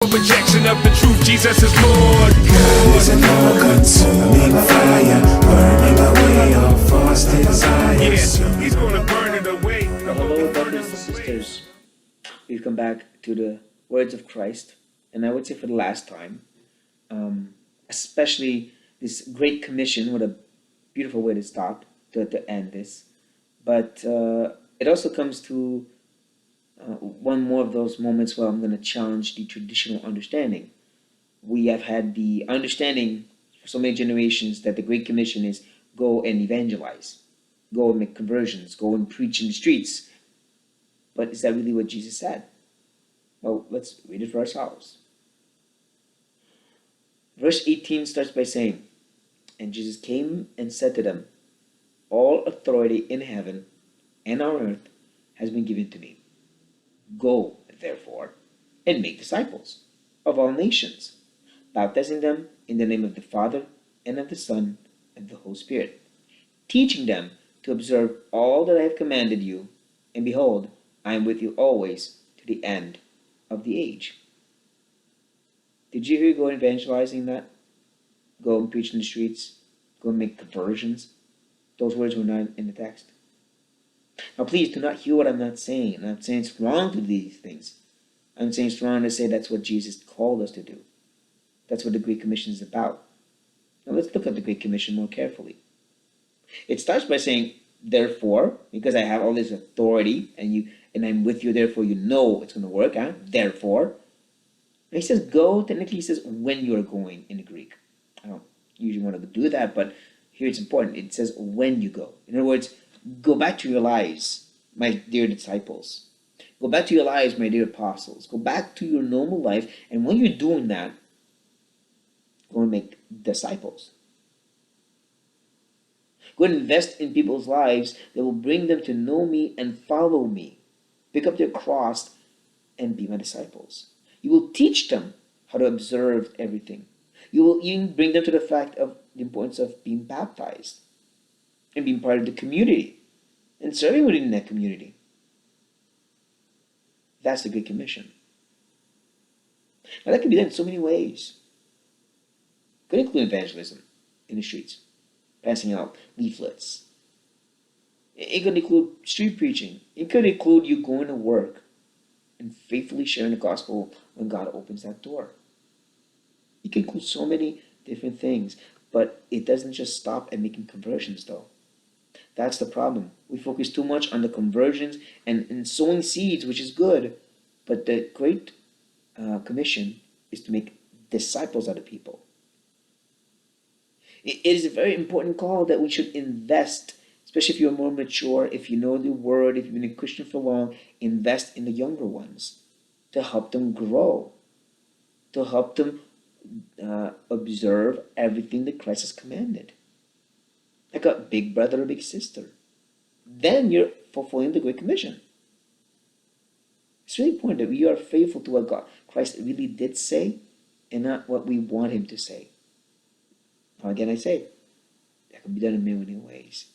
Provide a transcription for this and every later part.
Rejection of the truth, Jesus is Lord. God is an all-consuming fire, burning away all false desires. Yeah, he's gonna burn it away. Hello, brothers and sisters. We've come back to the words of Christ, and I would say for the last time, especially this Great Commission. What a beautiful way to start, to end this. But it also comes to one more of those moments where I'm going to challenge the traditional understanding. We have had the understanding for so many generations that the Great Commission is go and evangelize, go and make conversions, go and preach in the streets. But is that really what Jesus said? Well, let's read it for ourselves. Verse 18 starts by saying, "And Jesus came and said to them, all authority in heaven and on earth has been given to me. Go, therefore, and make disciples of all nations, baptizing them in the name of the Father, and of the Son, and of the Holy Spirit, teaching them to observe all that I have commanded you, and behold, I am with you always to the end of the age." Did you hear go evangelizing that? Go and preach in the streets, go and make conversions? Those words were not in the text. Now please do not hear what I'm not saying. I'm not saying it's wrong to do these things. I'm saying it's wrong to say that's what Jesus called us to do. That's what the Great Commission is about. Now let's look at the Great Commission more carefully. It starts by saying, therefore, because I have all this authority and I'm with you, therefore you know it's going to work. Therefore. Now he says go, technically he says when you are going in the Greek. I don't usually want to do that, but here it's important. It says when you go. In other words, go back to your lives, my dear disciples. Go back to your lives, my dear apostles. Go back to your normal life. And when you're doing that, go and make disciples. Go and invest in people's lives that will bring them to know me and follow me. Pick up their cross and be my disciples. You will teach them how to observe everything. You will even bring them to the fact of the importance of being baptized and being part of the community and serving within that community. That's the Great Commission. Now that can be done in so many ways. It could include evangelism in the streets, passing out leaflets. It could include street preaching. It could include you going to work and faithfully sharing the gospel when God opens that door. It can include so many different things, but it doesn't just stop at making conversions though. That's the problem. We focus too much on the conversions and sowing seeds, which is good, but the Great Commission is to make disciples out of people. It is a very important call that we should invest, especially if you're more mature, if you know the word, if you've been a Christian for long, invest in the younger ones to help them grow, to help them observe everything that Christ has commanded. Like a big brother or big sister. Then you're fulfilling the Great Commission. It's really important that we are faithful to what Christ really did say and not what we want him to say. Now again, I say, that can be done in many ways.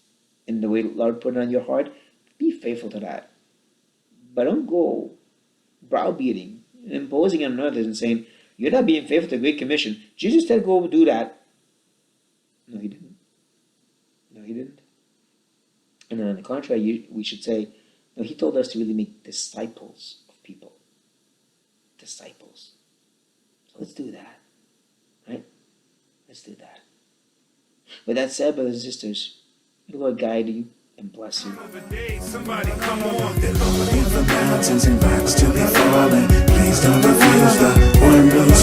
And the way the Lord put it on your heart, be faithful to that. But don't go browbeating and imposing on others and saying, you're not being faithful to the Great Commission. Jesus said go do that. No, he didn't. No, he didn't. And then on the contrary, we should say, no, he told us to really make disciples of people. Disciples. So let's do that. Right? Let's do that. With that said, brothers and sisters, may the Lord guide you and bless you. Somebody come on. The Lord of the mountains and rocks to be falling. Please don't refuse the 1 million